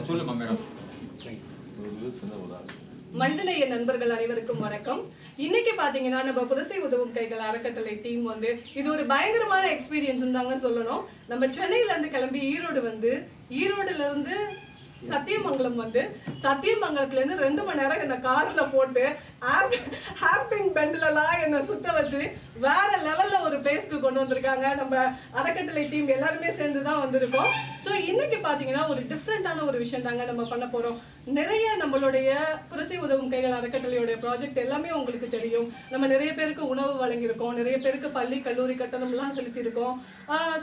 சொல்லுமா மேடம். மனிதநேய நண்பர்கள் அனைவருக்கும் வணக்கம். இன்னைக்கு பாத்தீங்கன்னா நம்ம புரசை உதவும் கைகள் அறக்கட்டளை டீம் வந்து இது ஒரு பயங்கரமான எக்ஸ்பீரியன்ஸ் தாங்க சொல்லணும். நம்ம சென்னையில இருந்து கிளம்பி ஈரோடுல இருந்து சத்தியமங்கலம் வந்து சத்தியமங்கலத்துல இருந்து 2 மணி நேரம் என்ன கார்ல போட்டு ஹேர்பின் பெண்ட்லாம் என்ன சுத்த வச்சு வேற லெவல்ல ஒரு பிளேஸ்க்கு கொண்டு வந்திருக்காங்க. நம்ம அறக்கட்டளை டீம் எல்லாருமே சேர்ந்து தான் வந்திருக்கோம். ஸோ இன்னைக்கு பாத்தீங்கன்னா ஒரு டிஃப்ரெண்டான ஒரு விஷயம் தாங்க நம்ம பண்ண போறோம். நிறைய நம்மளுடைய புரசை உதவும் கைகள் அறக்கட்டளையோட ப்ராஜெக்ட் எல்லாமே உங்களுக்கு தெரியும். நம்ம நிறைய பேருக்கு உணவு வழங்கியிருக்கோம், நிறைய பேருக்கு பள்ளி கல்லூரி கட்டணம்லாம் செலுத்தியிருக்கோம்.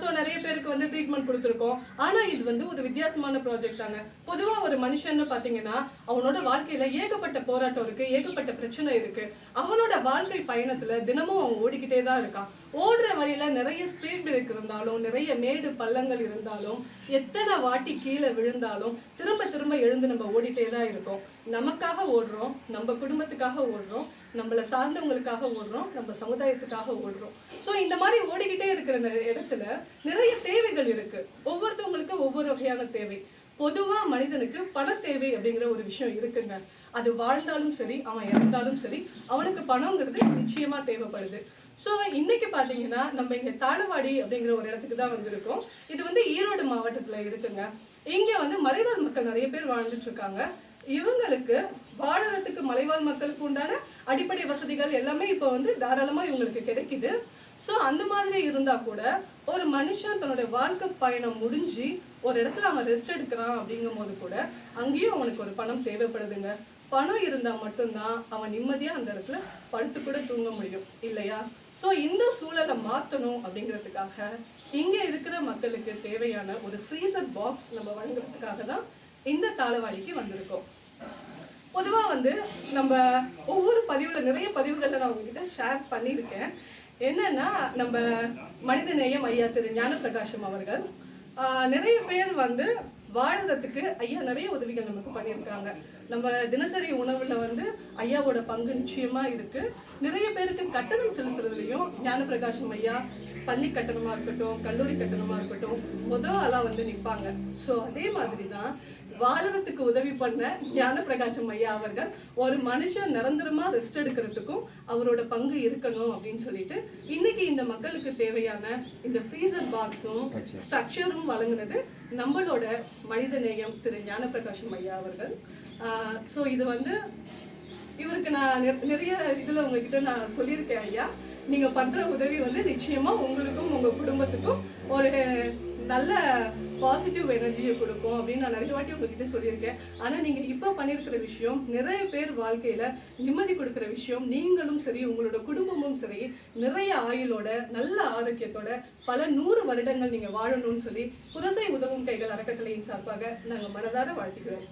ஸோ நிறைய பேருக்கு வந்து ட்ரீட்மெண்ட் கொடுத்துருக்கோம். ஆனா இது வந்து ஒரு வித்தியாசமான ப்ராஜெக்ட் தாங்க. பொதுவா ஒரு மனுஷன்னு பாத்தீங்கன்னா அவனோட வாழ்க்கையில ஏகப்பட்ட போராட்டம் இருக்கு, ஏகப்பட்ட பிரச்சனை இருக்கு. அவனோட வாழ்க்கை பயணத்துல தினமும் அவன் ஓடிக்கிட்டே தான் இருக்கான். ஓடுற வழியில நிறைய ஸ்பீட் பிரேக் இருந்தாலும், நிறைய மேடு பள்ளங்கள் இருந்தாலும், எத்தனை வாட்டி கீழே விழுந்தாலும் திரும்ப திரும்ப எழுந்து நம்ம ஓடிட்டே தான் இருக்கோம். நமக்காக ஓடுறோம், நம்ம குடும்பத்துக்காக ஓடுறோம், நம்மளை சார்ந்தவங்களுக்காக ஓடுறோம், நம்ம சமுதாயத்துக்காக ஓடுறோம். ஸோ இந்த மாதிரி ஓடிக்கிட்டே இருக்கிற இடத்துல நிறைய தேவைகள் இருக்கு. ஒவ்வொருத்தவங்களுக்கு ஒவ்வொரு வகையான தேவை. பொதுவா மனிதனுக்கு பண தேவை அப்படிங்கிற ஒரு விஷயம் இருக்குங்க. அது வாழ்ந்தாலும் சரி, அவன் இறந்தாலும் சரி, அவனுக்கு பணங்கிறது நிச்சயமா தேவைப்படுது. ஸோ இன்னைக்கு பாத்தீங்கன்னா நம்ம இங்க தாளவாடி அப்படிங்கிற ஒரு இடத்துக்கு தான் வந்திருக்கோம். இது வந்து ஈரோடு மாவட்டத்துல இருக்குங்க. இங்க வந்து மலைவாழ் மக்கள் நிறைய பேர் வாழ்ந்துட்டு இருக்காங்க. இவங்களுக்கு வாழறதுக்கு மலைவாழ் மக்களுக்கு உண்டான அடிப்படை வசதிகள் எல்லாமே இப்போ வந்து தாராளமா இவங்களுக்கு கிடைக்குது. ஸோ அந்த மாதிரி இருந்தா கூட ஒரு மனுஷன் தன்னோட வாழ்க்கை பயணம் முடிஞ்சு ஒரு இடத்துல அவன் ரெஸ்ட் எடுக்கிறான் அப்படிங்கும் போது கூட அங்கேயும் அவனுக்கு ஒரு பணம் தேவைப்படுதுங்க. பணம் இருந்தா மட்டும்தான் அவன் நிம்மதியா அந்த இடத்துல படுத்து கூட தூங்க முடியும் இல்லையா? ஸோ இந்த சூழலை மாற்றணும் அப்படிங்கிறதுக்காக இங்க இருக்கிற மக்களுக்கு தேவையான ஒரு ஃப்ரீசர் பாக்ஸ் நம்ம வழங்குறதுக்காக தான் இந்த தாளவாடிக்கு வந்திருக்கோம். பொதுவா வந்து நம்ம ஒவ்வொரு பதிவுல நிறைய பதிவுகளை நான் உங்ககிட்ட ஷேர் பண்ணியிருக்கேன். என்னன்னா நம்ம மனிதநேயம் ஐயா திரு ஞானப்பிரகாசம் அவர்கள் நிறைய பேர் வந்து வாழறதுக்கு ஐயா நிறைய உதவிகள் நமக்கு பண்ணியிருக்காங்க. நம்ம தினசரி உணவுல வந்து ஐயாவோட பங்கு நிச்சயமா இருக்கு. நிறைய பேருக்கு கட்டணம் செலுத்துறதுலையும் ஞானப்பிரகாசம் ஐயா பள்ளி கட்டணமா இருக்கட்டும், கல்லூரி கட்டணமா இருக்கட்டும், முதல் ஆளா வந்து நிற்பாங்க. ஸோ அதே மாதிரி தான் வாழறதுக்கு உதவி பண்ண ஞானப்பிரகாசம் ஐயா அவர்கள் ஒரு மனுஷன் நிரந்தரமா ரெஸ்ட் எடுக்கிறதுக்கும் அவரோட பங்கு இருக்கணும் அப்படின்னு சொல்லிட்டு இன்னைக்கு இந்த மக்களுக்கு தேவையான இந்த ஃப்ரீசர் பாக்ஸும் ஸ்ட்ரக்சரும் வழங்குனது நம்மளோட மனிதநேயம் திரு ஞானப்பிரகாசம் ஐயா அவர்கள். ஸோ இது வந்து இவருக்கு நான் நிறைய இதுல உங்ககிட்ட நான் சொல்லியிருக்கேன். ஐயா, நீங்க பண்ற உதவி வந்து நிச்சயமா உங்களுக்கும் உங்க குடும்பத்துக்கும் ஒரு நல்ல பாசிட்டிவ் எனர்ஜியை கொடுக்கும் அப்படின்னு நான் நிறைய வாட்டி உங்ககிட்ட சொல்லியிருக்கேன். ஆனா நீங்க இப்ப பண்ணியிருக்கிற விஷயம் நிறைய பேர் வாழ்க்கையில நிம்மதி கொடுக்குற விஷயம். நீங்களும் சரி, உங்களோட குடும்பமும் சரி, நிறைய ஆயுளோட நல்ல ஆரோக்கியத்தோட பல 100 வருடங்கள் நீங்க வாழணும்னு சொல்லி புரசை உதவும் கைகள் அறக்கட்டளையின் சார்பாக நாங்க மனதார வாழ்த்துக்கிறோம்.